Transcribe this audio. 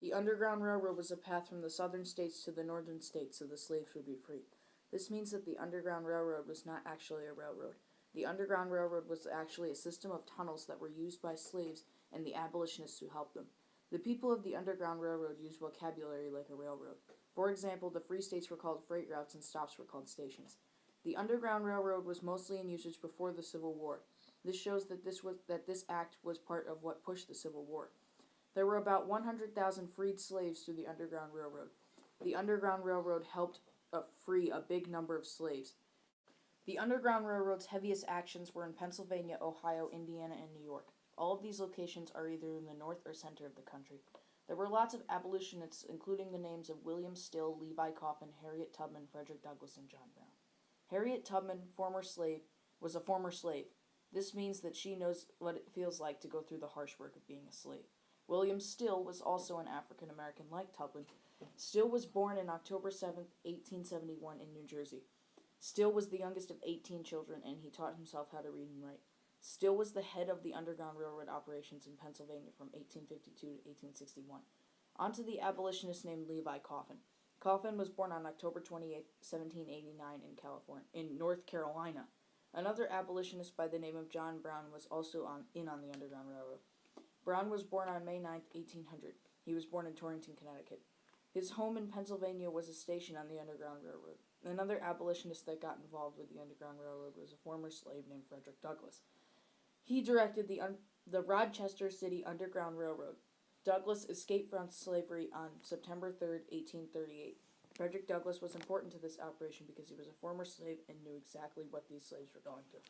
The Underground Railroad was a path from the southern states to the northern states so the slaves would be free. This means that the Underground Railroad was not actually a railroad. The Underground Railroad was actually a system of tunnels that were used by slaves and the abolitionists who helped them. The people of the Underground Railroad used vocabulary like a railroad. For example, the free states were called freight routes and stops were called stations. The Underground Railroad was mostly in usage before the Civil War. This shows that this act was part of what pushed the Civil War. There were about 100,000 freed slaves through the Underground Railroad. The Underground Railroad helped free a big number of slaves. The Underground Railroad's heaviest actions were in Pennsylvania, Ohio, Indiana, and New York. All of these locations are either in the north or center of the country. There were lots of abolitionists, including the names of William Still, Levi Coffin, Harriet Tubman, Frederick Douglass, and John Brown. Harriet Tubman, was a former slave. This means that she knows what it feels like to go through the harsh work of being a slave. William Still was also an African American like Tubman. Still was born on October 7, 1871 in New Jersey. Still was the youngest of 18 children, and he taught himself how to read and write. Still was the head of the Underground Railroad operations in Pennsylvania from 1852 to 1861. On to the abolitionist named Levi Coffin. Coffin was born on October 28, 1789 in North Carolina. Another abolitionist by the name of John Brown was also on the Underground Railroad. Brown was born on May 9, 1800. He was born in Torrington, Connecticut. His home in Pennsylvania was a station on the Underground Railroad. Another abolitionist that got involved with the Underground Railroad was a former slave named Frederick Douglass. He directed the Rochester City Underground Railroad. Douglass escaped from slavery on September 3, 1838. Frederick Douglass was important to this operation because he was a former slave and knew exactly what these slaves were going through.